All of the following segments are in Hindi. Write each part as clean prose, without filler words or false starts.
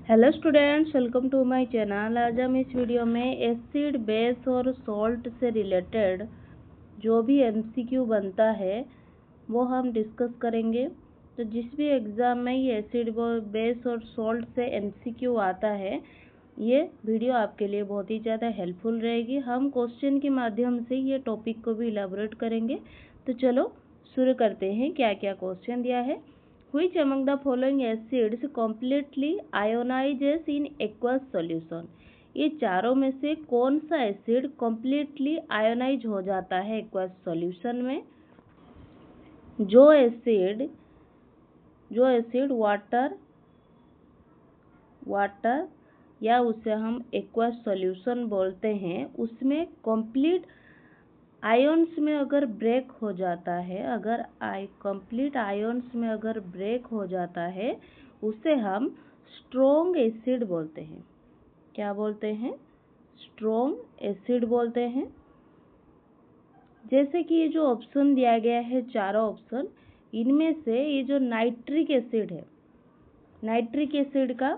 Hello students, welcome to my channel. आज हम इस वीडियो में एसिड, बेस और सॉल्ट से रिलेटेड जो भी एमसीक्यू बनता है वो हम डिस्कस करेंगे। तो जिस भी एग्ज़ाम में ये एसिड, बेस और सॉल्ट से एमसीक्यू आता है, ये वीडियो आपके लिए बहुत ही ज़्यादा हेल्पफुल रहेगी। हम क्वेश्चन के माध्यम से ये टॉपिक को भी इलाबोरेट करेंगे। तो चलो शुरू करते हैं। क्या क्या क्वेश्चन दिया है। Which among the following acids completely ionizes in aqueous solution? ये चारों में से कौन सा एसिड completely आयोनाइज हो जाता है एक्वस सॉल्यूशन में? जो एसिड वाटर या उसे हम एक्वस सॉल्यूशन बोलते हैं, उसमें कंप्लीट आयन्स में अगर ब्रेक हो जाता है, कंप्लीट आयन्स में अगर ब्रेक हो जाता है, उसे हम स्ट्रॉन्ग एसिड बोलते हैं। क्या बोलते हैं? स्ट्रॉन्ग एसिड बोलते हैं। जैसे कि ये जो ऑप्शन दिया गया है, चारों ऑप्शन, इनमें से ये जो नाइट्रिक एसिड है, नाइट्रिक एसिड का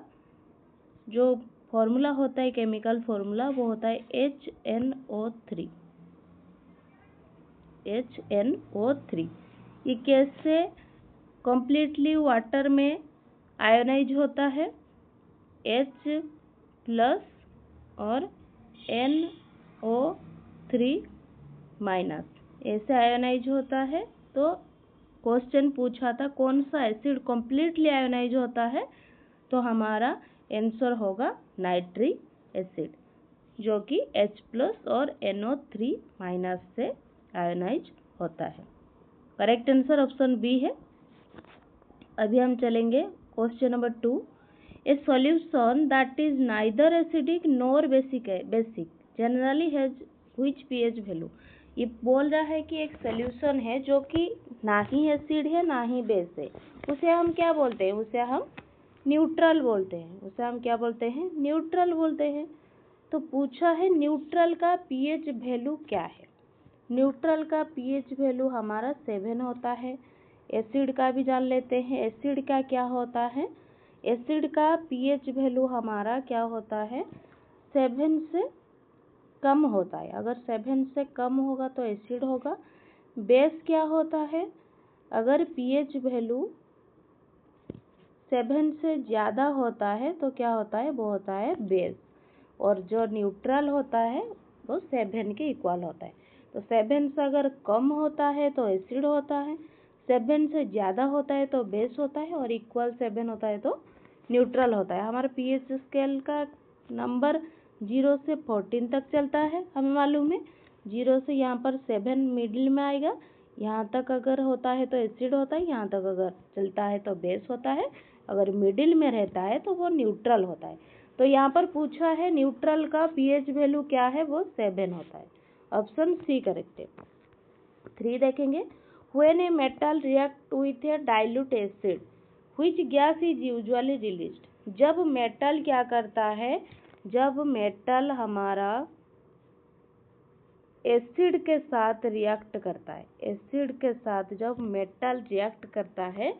जो फॉर्मूला होता है, केमिकल फॉर्मूला, वो होता है HNO3। HNO3 ये कैसे कम्प्लीटली वाटर में आयोनाइज होता है? H+ और NO3- ऐसे आयोनाइज होता है। तो क्वेश्चन पूछा था कौन सा एसिड कम्प्लीटली आयोनाइज होता है, तो हमारा आंसर होगा नाइट्रिक एसिड, जो कि H+ और NO3- से आयोनाइज होता है। करेक्ट आंसर ऑप्शन बी है। अभी हम चलेंगे question number 2। A solution that is neither acidic nor basic generally has which pH value? ये बोल रहा है कि एक सॉल्यूशन है जो कि ना ही एसिड है ना ही बेस है, उसे हम क्या बोलते हैं? उसे हम न्यूट्रल बोलते हैं। उसे हम क्या बोलते हैं? न्यूट्रल बोलते हैं। तो पूछा है न्यूट्रल का पीएच वैल्यू क्या है? न्यूट्रल का पीएच वैल्यू हमारा 7 होता है। एसिड का भी जान लेते हैं। एसिड का क्या होता है? एसिड का पीएच वैल्यू हमारा क्या होता है? 7 से कम होता है। अगर 7 से कम होगा तो एसिड होगा। बेस क्या होता है? अगर पीएच वैल्यू 7 से ज़्यादा होता है तो क्या होता है? वो होता है बेस। और जो न्यूट्रल होता है वो 7 के इक्वल होता है। तो 7 से अगर कम होता है तो एसिड होता है, 7 से ज़्यादा होता है तो बेस होता है, और इक्वल 7 होता है तो न्यूट्रल होता है। हमारा पीएच स्केल का नंबर 0 से 14 तक चलता है, हमें मालूम है। 0 से यहाँ पर 7 मिडिल में आएगा, यहाँ तक अगर होता है तो एसिड होता है, यहाँ तक अगर चलता है तो बेस होता है, अगर मिडिल में रहता है तो वो न्यूट्रल होता है। तो यहाँ पर पूछा है न्यूट्रल का पीएच वैल्यू क्या है? वो 7 होता है। ऑप्शन सी करेक्ट है। 3 देखेंगे। When a metal react with A dilute acid which gas is usually released? जब मेटल क्या करता है? जब मेटल हमारा एसिड के साथ रिएक्ट करता है, एसिड के साथ जब मेटल रिएक्ट करता है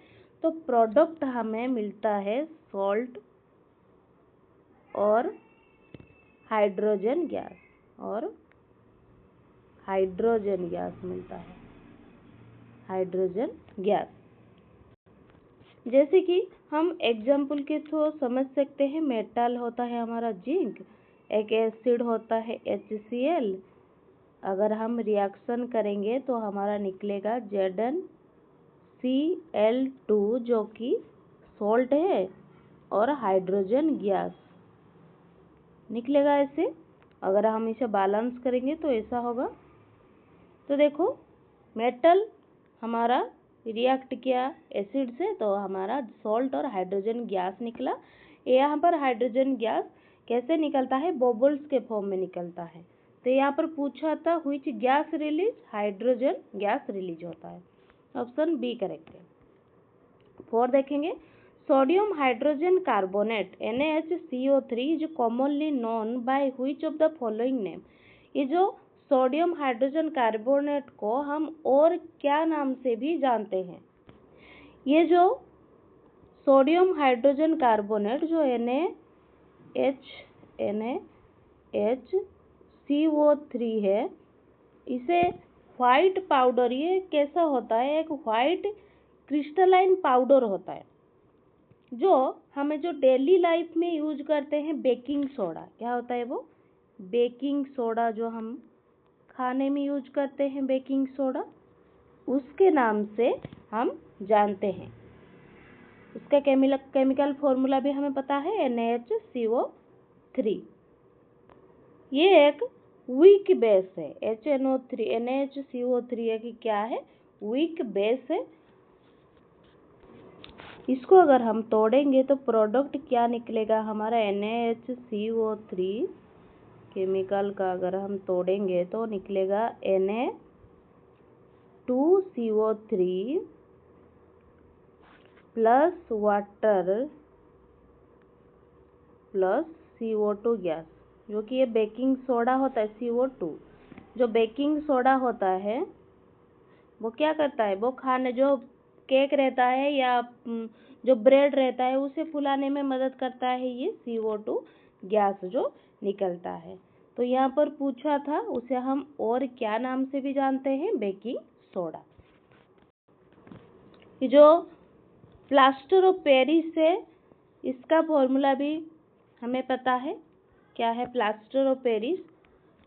तो प्रोडक्ट हमें मिलता है सॉल्ट और हाइड्रोजन गैस, और हाइड्रोजन गैस मिलता है, हाइड्रोजन गैस। जैसे कि हम एग्जाम्पल के थ्रू समझ सकते हैं। मेटल होता है हमारा जिंक, एक एसिड होता है HCl। अगर हम रिएक्शन करेंगे तो हमारा निकलेगा ZnCl2 जो कि सॉल्ट है, और हाइड्रोजन गैस निकलेगा ऐसे। अगर हम इसे बैलेंस करेंगे तो ऐसा होगा। तो देखो, मेटल हमारा रिएक्ट किया एसिड से तो हमारा सॉल्ट और हाइड्रोजन गैस निकला। यहाँ पर हाइड्रोजन गैस कैसे निकलता है? बबल्स के फॉर्म में निकलता है। तो यहाँ पर पूछा था which gas release? Hydrogen gas release होता है। ऑप्शन बी करेक्ट है। 4 देखेंगे। Sodium hydrogen carbonate NaHCO3 is commonly known by which of the following name? ये जो सोडियम हाइड्रोजन कार्बोनेट को हम और क्या नाम से भी जानते हैं? ये जो सोडियम हाइड्रोजन कार्बोनेट जो NaHCO3 है, इसे व्हाइट पाउडर, ये कैसा होता है, एक व्हाइट क्रिस्टलाइन पाउडर होता है जो हमें जो डेली लाइफ में यूज करते हैं, बेकिंग सोडा। क्या होता है वो? बेकिंग सोडा, जो हम खाने में यूज करते हैं बेकिंग सोडा, उसके नाम से हम जानते हैं। उसका केमिकल फॉर्मूला भी हमें पता है, NaHCO3। ये एक वीक बेस है। NaHCO3 एक क्या है? वीक बेस है। इसको अगर हम तोड़ेंगे तो प्रोडक्ट क्या निकलेगा हमारा? NaHCO3 केमिकल का अगर हम तोड़ेंगे तो निकलेगा Na2CO3 plus water plus CO2 gas, जो कि ये बेकिंग सोडा होता है। CO2 जो बेकिंग सोडा होता है वो क्या करता है? वो खाने, जो केक रहता है या जो ब्रेड रहता है, उसे फुलाने में मदद करता है ये CO2 गैस जो निकलता है। तो यहाँ पर पूछा था, उसे हम और क्या नाम से भी जानते हैं? Baking soda. जो प्लास्टर ऑफ पेरिस है, इसका फॉर्मूला भी हमें पता है। क्या है प्लास्टर ऑफ पेरिस?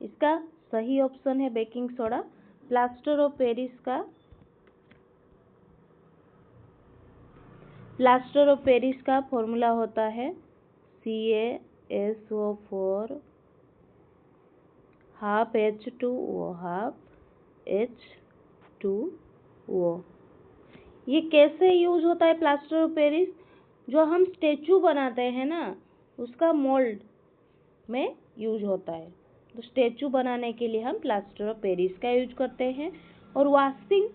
इसका सही ऑप्शन है baking soda. Plaster of Paris का फॉर्मूला होता है CaSO4 half H2O half H2O। ये कैसे यूज होता है प्लास्टर ऑफ पेरिस? जो हम स्टेचू बनाते हैं ना, उसका मोल्ड में यूज होता है। तो स्टेचू बनाने के लिए हम प्लास्टर ऑफ पेरिस का यूज करते हैं। और वॉशिंग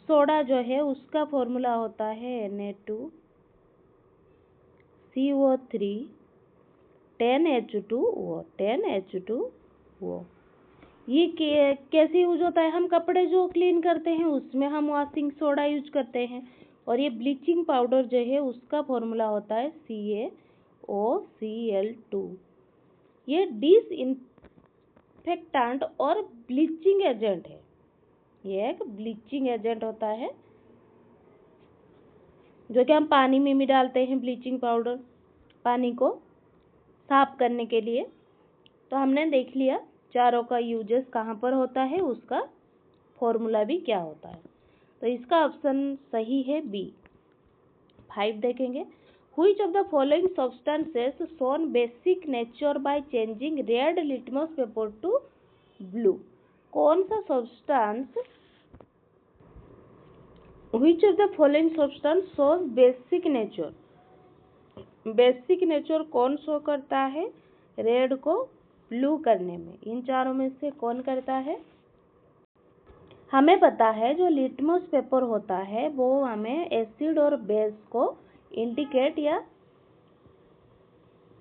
सोडा जो है, उसका फॉर्मूला होता है Na2CO3 10H2O। ये कैसे यूज होता है? हम कपड़े जो क्लीन करते हैं उसमें हम वॉशिंग सोडा यूज करते हैं। और ये ब्लीचिंग पाउडर जो है, उसका फॉर्मूला होता है CaOCl2। ये डिसइंफेक्टेंट और ब्लीचिंग एजेंट है। ये एक ब्लीचिंग एजेंट होता है, जो कि हम पानी में भी डालते हैं, ब्लीचिंग पाउडर, पानी को साफ करने के लिए। तो हमने देख लिया चारों का यूजेस कहाँ पर होता है, उसका फॉर्मूला भी क्या होता है। तो इसका ऑप्शन सही है बी। 5 देखेंगे। Which of the following substances shown basic nature by changing red litmus paper to blue? कौन सा substance, Which of the following substance shows basic nature? Basic nature कौन शो करता है रेड को ब्लू करने में? इन चारों में से कौन करता है? हमें पता है जो लिटमस पेपर होता है वो हमें एसिड और बेस को इंडिकेट या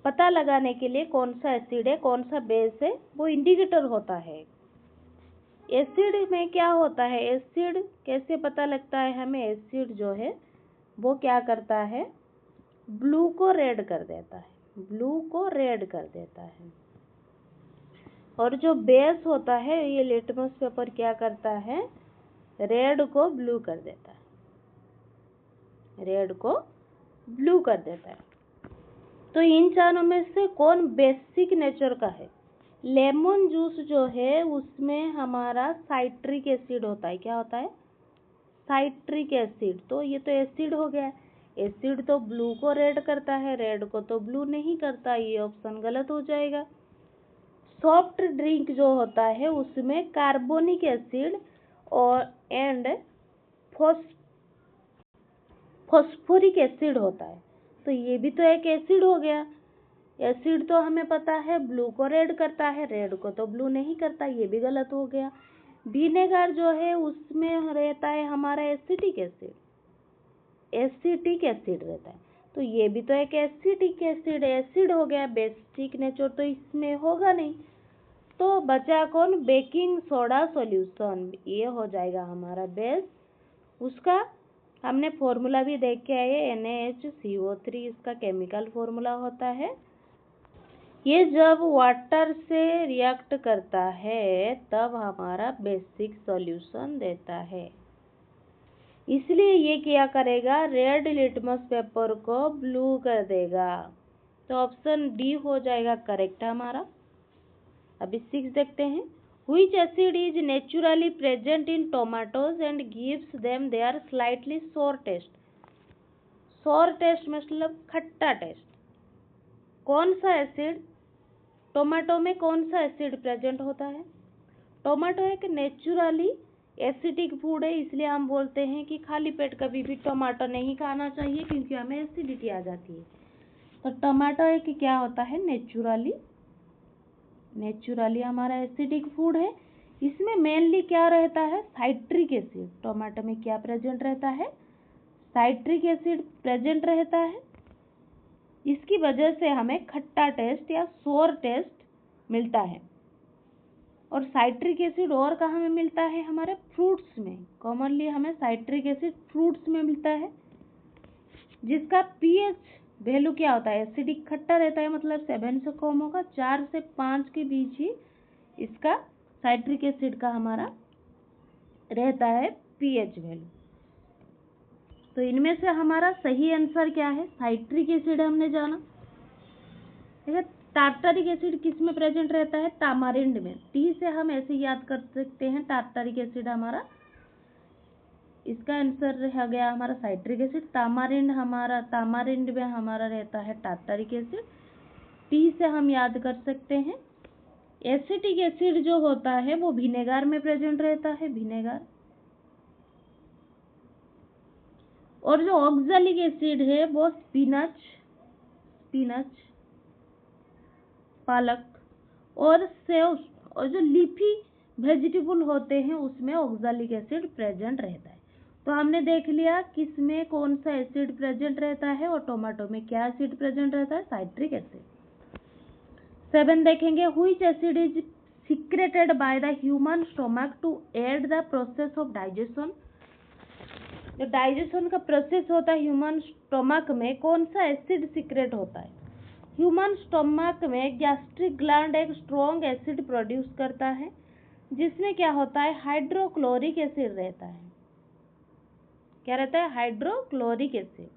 पता लगाने के लिए, कौन सा एसिड है कौन सा बेस है, वो इंडिकेटर होता है। एसिड में क्या होता है? एसिड कैसे पता लगता है हमें? एसिड जो है वो क्या करता है? ब्लू को रेड कर देता है, ब्लू को रेड कर देता है। और जो बेस होता है, ये लिटमस पेपर क्या करता है? रेड को ब्लू कर देता है, रेड को ब्लू कर देता है। तो इन चारों में से कौन बेसिक नेचर का है? लेमन जूस जो है उसमें हमारा साइट्रिक एसिड होता है। क्या होता है? Citric acid. तो ये तो एसिड हो गया। एसिड तो ब्लू को रेड करता है, रेड को तो ब्लू नहीं करता। ये ऑप्शन गलत हो जाएगा। सॉफ्ट ड्रिंक जो होता है उसमें कार्बोनिक एसिड और फॉस्फोरिक एसिड होता है। तो ये भी तो एक एसिड हो गया। एसिड तो हमें पता है ब्लू को रेड करता है, रेड को तो ब्लू नहीं करता। ये भी गलत हो गया। विनेगर जो है उसमें रहता है हमारा एसिटिक एसिड, एसिटिक एसिड रहता है। तो ये भी तो एक एसिटिक एसिड, एसिड हो गया। बेसिक नेचर तो इसमें होगा नहीं। तो बचा कौन? Baking soda solution. ये हो जाएगा हमारा बेस। उसका हमने फॉर्मूला भी देख के आए, NaHCO3 इसका केमिकल फॉर्मूला होता है। ये जब वाटर से रिएक्ट करता है तब हमारा बेसिक सॉल्यूशन देता है, इसलिए ये क्या करेगा, रेड लिटमस पेपर को ब्लू कर देगा। तो ऑप्शन डी हो जाएगा करेक्ट हमारा। अभी 6 देखते हैं। Which acid is naturally present in tomatoes and gives them their slightly sour taste? sour taste मतलब खट्टा टेस्ट। कौन सा एसिड, टोमेटो में कौन सा एसिड प्रेजेंट होता है? टोमेटो एक नेचुरली एसिडिक फूड है, इसलिए हम बोलते हैं कि खाली पेट कभी भी टोमेटो नहीं खाना चाहिए क्योंकि हमें एसिडिटी आ जाती है। तो टोमेटो एक क्या होता है, नेचुरली हमारा एसिडिक फूड है। इसमें मेनली क्या रहता है, साइट्रिक एसिड। टोमेटो में क्या प्रेजेंट रहता है, साइट्रिक एसिड प्रेजेंट रहता है। इसकी वजह से हमें खट्टा टेस्ट या सोर टेस्ट मिलता है। और साइट्रिक एसिड और कहाँ में मिलता है, हमारे फ्रूट्स में। कॉमनली हमें साइट्रिक एसिड फ्रूट्स में मिलता है, जिसका पीएच वैल्यू क्या होता है, एसिडिक खट्टा रहता है, मतलब 7 से कम होगा, 4 से 5 के बीच ही इसका साइट्रिक एसिड का हमारा रहता है पीएच वैल्यू। तो इनमें से हमारा सही आंसर क्या है, साइट्रिक एसिड हमने जाना। ठीक है, टार्टारिक एसिड किस में प्रेजेंट रहता है, टामारिंड में। टी से हम ऐसे याद कर सकते हैं, टार्टारिक एसिड हमारा, इसका आंसर रह गया हमारा साइट्रिक एसिड। टामारिंड में हमारा रहता है टार्टारिक एसिड। टी से हम याद कर सकते हैं। एसिटिक एसिड जो होता है वो विनेगर में प्रेजेंट रहता है, विनेगर। और जो ऑक्सैलिक एसिड है वो स्पिनच, पालक और सेव और जो लीफी वेजिटेबल होते हैं उसमें ऑक्सैलिक एसिड प्रेजेंट रहता है। तो हमने देख लिया किस में कौन सा एसिड प्रेजेंट रहता है और टोमेटो में क्या एसिड प्रेजेंट रहता है, साइट्रिक एसिड। 7 देखेंगे, which acid is secreted by the human stomach to aid the process of digestion. जो डाइजेशन का प्रोसेस होता है ह्यूमन स्टोमक में, कौन सा एसिड सीक्रेट होता है? ह्यूमन स्टोमक में गैस्ट्रिक ग्लैंड एक स्ट्रॉन्ग एसिड प्रोड्यूस करता है, जिसमें क्या होता है, हाइड्रोक्लोरिक एसिड रहता है। क्या रहता है, हाइड्रोक्लोरिक एसिड।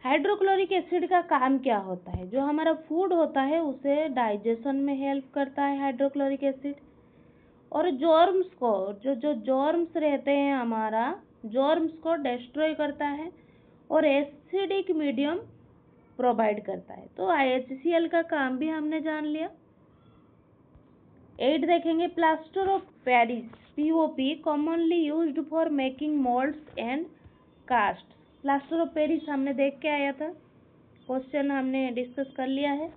हाइड्रोक्लोरिक एसिड का काम क्या होता है, जो हमारा फूड होता है उसे डाइजेशन में हेल्प करता है हाइड्रोक्लोरिक एसिड। और जॉर्म्स को, जो जॉर्म्स रहते हैं हमारा, जॉर्म्स को डिस्ट्रॉय करता है और एसिडिक मीडियम प्रोवाइड करता है। तो HCl का काम भी हमने जान लिया। 8 देखेंगे, plaster of Paris POP commonly used for making moulds and cast. Plaster of Paris हमने देख के आया था, क्वेश्चन हमने डिस्कस कर लिया है।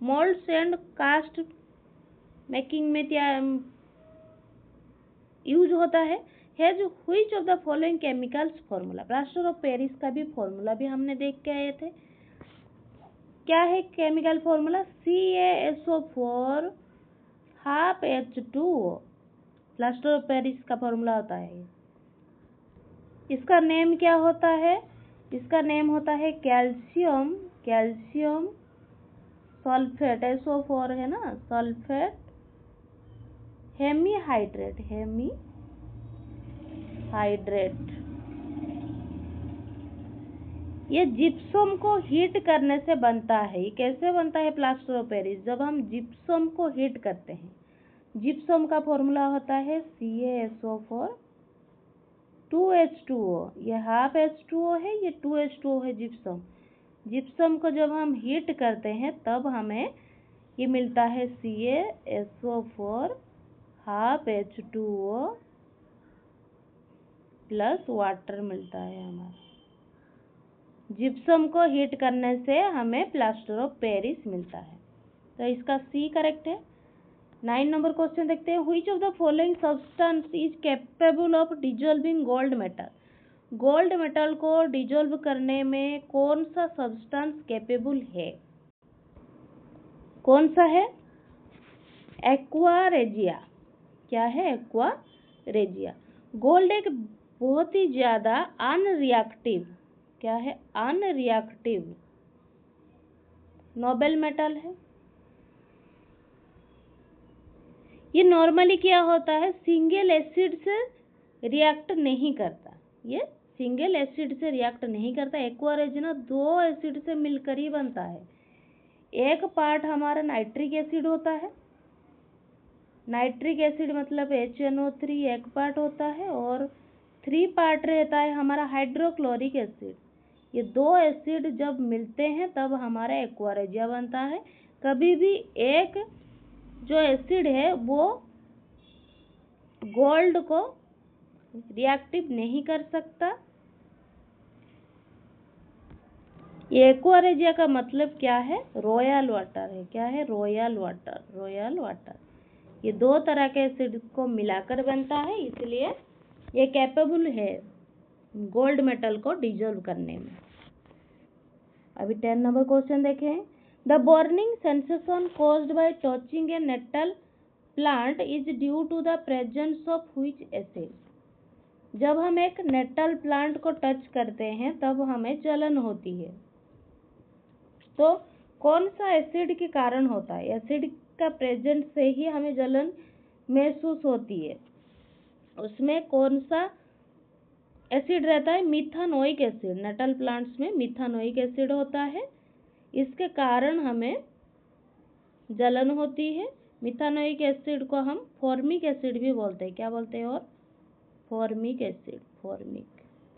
मोल्ड्स एंड कास्ट मेकिंग में क्या यूज होता है, has which of the following chemicals formula. Plaster of Paris का भी फॉर्मूला भी हमने देख के आए थे। क्या है chemical formula, CaSO4 half H2O। Plaster of Paris का फॉर्मूला होता है। इसका नेम क्या होता है, इसका नेम होता है कैल्शियम सल्फेट। SO4 है ना, सल्फेट हेमीहाइड्रेट। ये जिप्सम को हीट करने से बनता है। ये कैसे बनता है प्लास्टर ऑफ पेरिस, जब हम जिप्सम को हीट करते हैं। जिप्सम का फॉर्मूला होता है CaSO4 2H2O। ये हाफ H2O है, ये 2H2O है जिप्सम। जिप्सम को जब हम हीट करते हैं तब हमें ये मिलता है CaSO4 half H2O plus water मिलता है हमारा। जिप्सम को हीट करने से हमें प्लास्टर ऑफ पेरिस मिलता है। तो इसका C करेक्ट है। 9 नंबर क्वेश्चन देखते हैं, which of the following substance is capable of dissolving gold metal. Gold metal को डिजोल्व करने में कौन सा सब्सटेंस कैपेबल है, कौन सा है, एक्वा रेजिया। क्या है, एक्वा रेजिया। गोल्ड एक बहुत ही ज़्यादा अनरिएक्टिव, क्या है, अनरिएक्टिव नोबल मेटल है। ये नॉर्मली क्या होता है, सिंगल एसिड से रिएक्ट नहीं करता, ये सिंगल एसिड से रिएक्ट नहीं करता। एक्वा रेजिन दो एसिड से मिलकर ही बनता है। एक पार्ट हमारा नाइट्रिक एसिड होता है, नाइट्रिक एसिड मतलब HNO3 एक पार्ट होता है, और 3 पार्ट रहता है हमारा हाइड्रोक्लोरिक एसिड। ये दो एसिड जब मिलते हैं तब हमारा एक्वा रेजिया बनता है। कभी भी एक जो एसिड है वो गोल्ड को रिएक्टिव नहीं कर सकता। ये एक्वा रेजिया का मतलब क्या है, रॉयल वाटर है। क्या है, रॉयल वाटर, रॉयल वाटर। ये दो तरह के एसिड को मिलाकर बनता है, इसलिए ये कैपेबल है गोल्ड मेटल को डिजोल्व करने में। अभी 10 नंबर क्वेश्चन देखें। The burning sensation caused by touching a nettle plant is due to the presence of which acid. जब हम एक मेटल प्लांट को टच करते हैं तब हमें जलन होती है, तो कौन सा एसिड के कारण होता है? एसिड का प्रेजेंस से ही हमें जलन महसूस होती है। उसमें कौन सा एसिड रहता है? मिथानोइक एसिड। मेटल प्लांट्स में मिथानोइक एसिड होता है, इसके कारण हमें जलन होती है। मिथानोइक एसिड को हम फॉर्मिक एसिड भी बोलते हैं। क्या बोलते हैं? और फॉर्मिक एसिड, फॉर्मिक।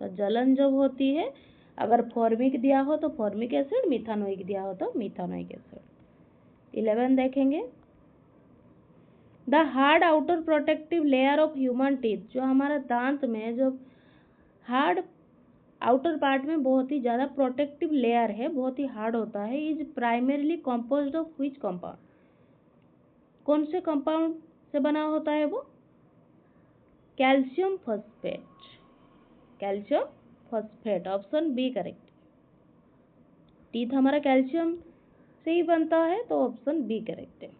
तो जलन जब होती है, अगर फॉर्मिक दिया हो तो फॉर्मिक एसिड, मिथानोइक दिया हो तो मिथानोइक एसिड। 11 देखेंगे। The hard outer protective layer of human teeth, जो हमारा दांत में जो हार्ड आउटर पार्ट में बहुत ही ज़्यादा प्रोटेक्टिव लेयर है, बहुत ही हार्ड होता है, is primarily composed of which compound? कौन से कंपाउंड से बना होता है वो? Calcium phosphate, calcium phosphate. Option B correct. Teeth हमारा कैल्शियम से ही बनता है, तो ऑप्शन बी करेक्ट है।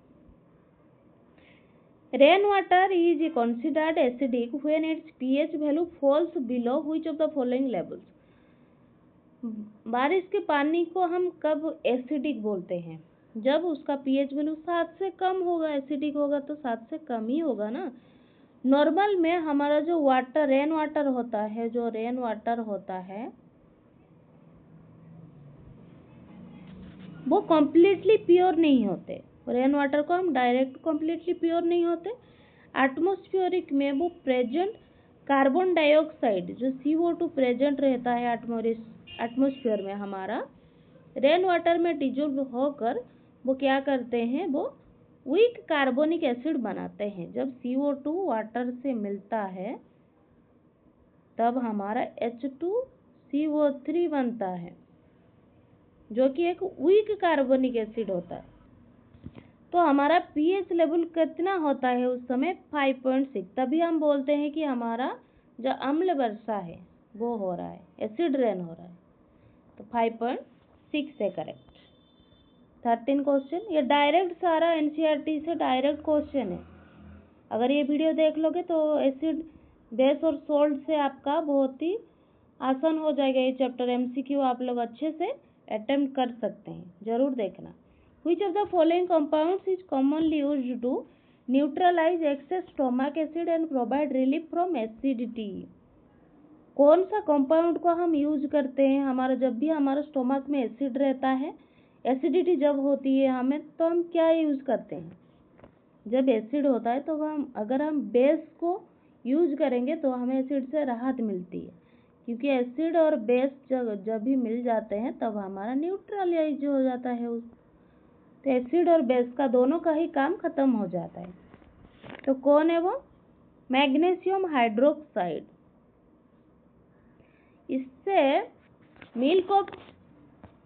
Rain water is considered acidic when its pH value falls below which of the following levels? बारिश के पानी को हम कब एसिडिक बोलते हैं? जब उसका pH वैल्यू 7 से कम होगा। एसिडिक होगा तो 7 से कम ही होगा ना। नॉर्मल में हमारा जो वाटर, रेन वाटर होता है, जो रेन वाटर होता है वो कम्प्लीटली प्योर नहीं होते। रेन वाटर को हम डायरेक्ट कम्प्लीटली प्योर नहीं होते। एटमॉस्फेरिक में वो प्रेजेंट कार्बन डाइऑक्साइड, जो CO2 प्रेजेंट रहता है एटमॉस्फेयर में, हमारा रेन वाटर में डिजोल्व होकर वो क्या करते हैं, वो वीक कार्बोनिक एसिड बनाते हैं। जब CO2 वाटर से मिलता है तब हमारा H2CO3 बनता है, जो कि एक वीक कार्बोनिक एसिड होता है। तो हमारा pH लेवल कितना होता है उस समय? 5.6। तभी हम बोलते हैं कि हमारा जो अम्ल वर्षा है वो हो रहा है, एसिड रेन हो रहा है। तो 5.6 है करेक्ट। 13 क्वेश्चन। ये डायरेक्ट सारा NCERT से डायरेक्ट क्वेश्चन है। अगर ये वीडियो देख लोगे तो एसिड, बेस और सोल्ट से आपका बहुत ही आसान हो जाएगा ये चैप्टर। MCQ आप लोग अच्छे से अटेम्प्ट कर सकते हैं, जरूर देखना। Which of the following compounds is commonly used to neutralize excess stomach acid and provide relief from acidity? कौन सा कंपाउंड को हम यूज करते हैं हमारा जब भी हमारा स्टोमक में एसिड रहता है, एसिडिटी जब होती है हमें, तो हम क्या यूज करते हैं? जब एसिड होता है तो अगर हम बेस को यूज करेंगे तो हमें एसिड से राहत मिलती है, क्योंकि एसिड और बेस जब भी मिल जाते हैं तब हमारा न्यूट्रलाइज हो जाता है तो एसिड और बेस का दोनों का ही काम खत्म हो जाता है। तो कौन है वो? Magnesium hydroxide. इससे मिल्क ऑफ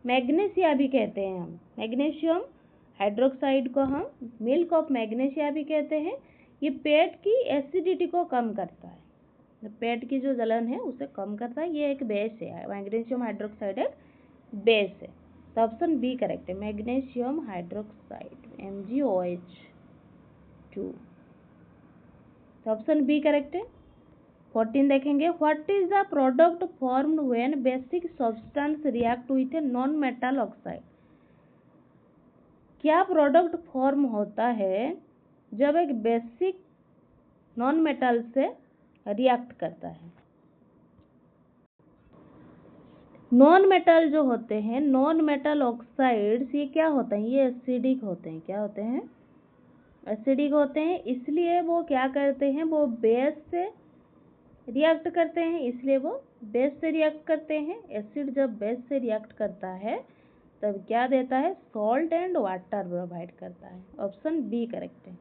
मैग्नीशिया भी कहते हैं हम। मैग्नीशियम हाइड्रोक्साइड को हम मिल्क ऑफ मैग्नीशिया भी कहते हैं। ये पेट की एसिडिटी को कम करता है, पेट की जो जलन है उसे कम करता है। ये एक बेस है, मैग्नीशियम हाइड्रोक्साइड एक बेस है। तो ऑप्शन बी करेक्ट है, मैग्नीशियम हाइड्रोक्साइड, MgOH2। तो ऑप्शन बी करेक्ट है। 14 देखेंगे, what is the product formed when basic substance react with a non metal oxide. क्या प्रोडक्ट फॉर्म होता है जब एक बेसिक नॉन मेटल से रिएक्ट करता है। नॉन मेटल जो होते हैं, नॉन मेटल ऑक्साइड्स, ये क्या होते हैं, ये एसिडिक होते हैं। क्या होते हैं, एसिडिक होते हैं। इसलिए वो क्या करते हैं, वो बेस से रिएक्ट करते हैं, इसलिए वो बेस से रिएक्ट करते हैं। एसिड जब बेस से रिएक्ट करता है तब क्या देता है, सॉल्ट एंड वाटर प्रोवाइड करता है। ऑप्शन बी करेक्ट है।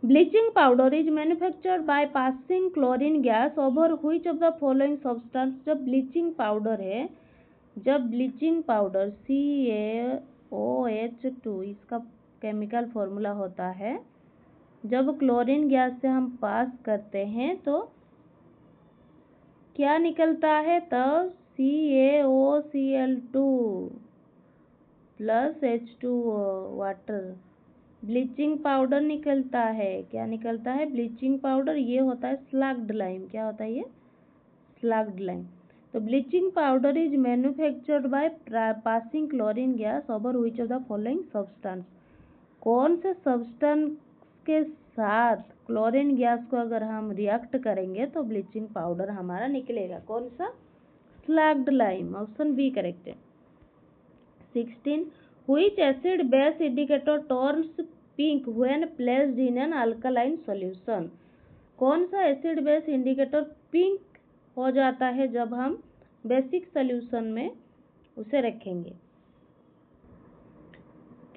Bleaching powder is manufactured by passing chlorine gas over which of the following substance. जब ब्लीचिंग पाउडर है, जब ब्लीचिंग पाउडर CaOH2 इसका केमिकल फॉर्मूला होता है, जब क्लोरीन गैस से हम पास करते हैं तो क्या निकलता है, तब CaOCl2 plus H2O water, bleaching powder निकलता है। क्या निकलता है, ब्लीचिंग पाउडर। ये होता है स्लग्ड लाइम। क्या होता है, ये स्लग्ड लाइम। तो bleaching powder is manufactured by passing chlorine gas over which of the following substance. कौन से सब्सटेंस के साथ क्लोरीन गैस को अगर हम रिएक्ट करेंगे तो ब्लीचिंग पाउडर हमारा निकलेगा, कौन सा, स्लग्ड लाइम। ऑप्शन बी करेक्ट है। 16 which acid base indicator turns pink when placed in an alkaline solution. कौन सा एसिड बेस इंडिकेटर पिंक हो जाता है जब हम बेसिक सॉल्यूशन में उसे रखेंगे,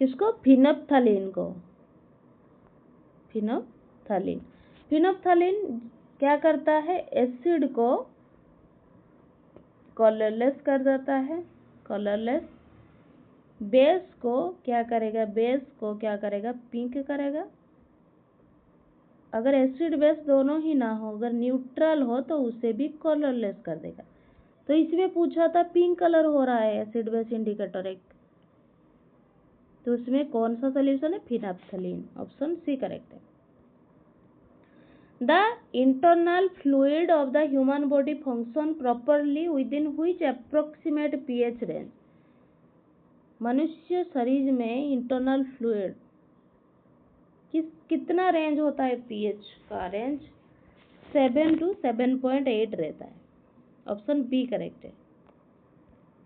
किसको, फिनोप्थलीन को। फिनोप्थलीन, फिनोप्थलीन क्या करता है, एसिड को कलरलेस कर देता है, कलरलेस। बेस को क्या करेगा, बेस को क्या करेगा, पिंक करेगा। अगर एसिड बेस दोनों ही ना हो, अगर न्यूट्रल हो तो उसे भी कलरलेस कर देगा। तो इसमें पूछा था पिंक कलर हो रहा है एसिड बेस इंडिकेटर एक, तो उसमें कौन सा सोल्यूशन है, फिनोप्थलीन। ऑप्शन सी करेक्ट है। The internal fluid of the human body function properly with in which approximate pH range. मनुष्य शरीर में इंटरनल फ्लूइड कितना रेंज होता है, pH का रेंज 7 to 7.8 रहता है। ऑप्शन बी करेक्ट है।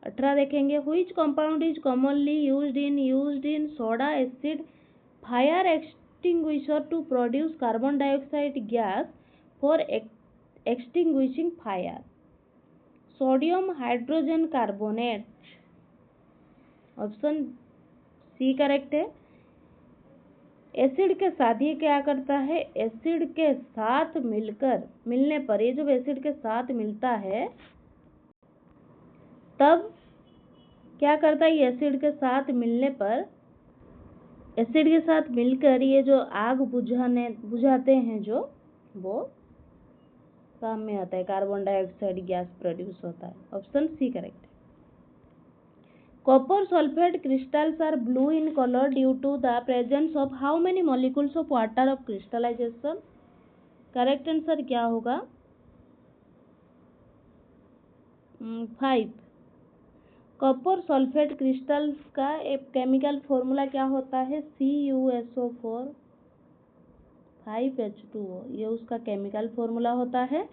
18 देखेंगे, which compound is commonly used in soda acid fire extinguisher to produce carbon dioxide gas for extinguishing fire. Sodium hydrogen carbonate. Option C correct है। एसिड के साथ ये क्या करता है, एसिड के साथ मिलने पर, ये जब एसिड के साथ मिलता है तब क्या करता है, एसिड के साथ मिलने पर, एसिड के साथ मिलकर ये जो आग बुझाते हैं जो, वो काम में आता है, कार्बन डाइऑक्साइड गैस प्रोड्यूस होता है। ऑप्शन सी करेक्ट है। Copper sulphate crystals are blue in colour due to the presence of how many molecules of water of crystallisation. Correct answer क्या होगा, 5। कॉपर सल्फेट क्रिस्टल्स का एक केमिकल फॉर्मूला क्या होता है, CuSO4 5H2O, ये उसका केमिकल फॉर्मूला होता है।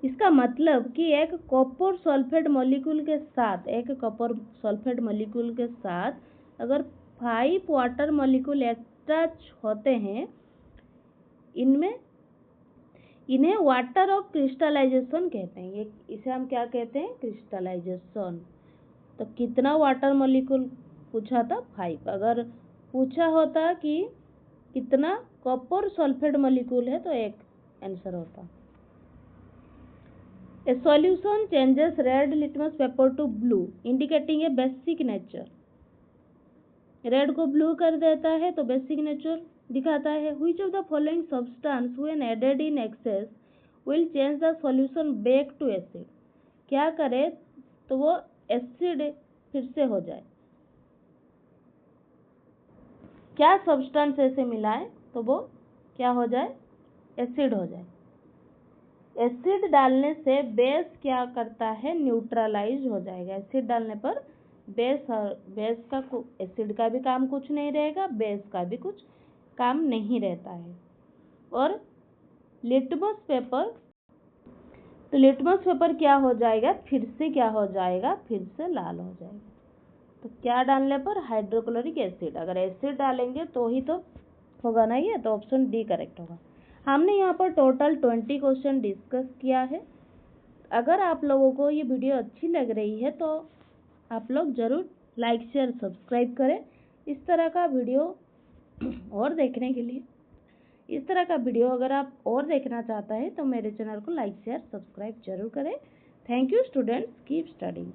इसका मतलब कि एक कॉपर सल्फेट मॉलिक्यूल के साथ, एक कॉपर सल्फेट मॉलिक्यूल के साथ अगर 5 वाटर मॉलिक्यूल अटैच होते हैं, इन्हें वाटर ऑफ क्रिस्टलाइजेशन कहते हैं। ये इसे हम क्या कहते हैं, क्रिस्टलाइजेशन। तो कितना वाटर मॉलिक्यूल पूछा था, 5। अगर पूछा होता कि कितना कॉपर सल्फेट मॉलिक्यूल है तो एक आंसर होता। A solution changes red litmus paper to blue, indicating a basic nature. Red को ब्लू कर देता है तो बेसिक नेचर दिखाता है। Which of the following substance when added in excess will change the solution back to acid? क्या करे तो वो एसिड फिर से हो जाए, क्या सब्सटेंस ऐसे मिलाए तो वो क्या हो जाए, एसिड हो जाए। एसिड डालने से बेस क्या करता है, न्यूट्रलाइज हो जाएगा। एसिड डालने पर बेस का एसिड का भी काम कुछ नहीं रहेगा, बेस का भी कुछ काम नहीं रहता है। और लिटमस पेपर, तो लिटमस पेपर क्या हो जाएगा, फिर से क्या हो जाएगा, फिर से लाल हो जाएगा। तो क्या डालने पर, हाइड्रोक्लोरिक एसिड। अगर एसिड डालेंगे तो ही तो होगा ना ये, तो ऑप्शन डी करेक्ट होगा। हमने यहाँ पर टोटल 20 क्वेश्चन डिस्कस किया है। अगर आप लोगों को ये वीडियो अच्छी लग रही है तो आप लोग ज़रूर लाइक शेयर सब्सक्राइब करें। इस तरह का वीडियो और देखने के लिए, इस तरह का वीडियो अगर आप और देखना चाहते हैं तो मेरे चैनल को लाइक शेयर सब्सक्राइब जरूर करें। Thank you students, keep studying.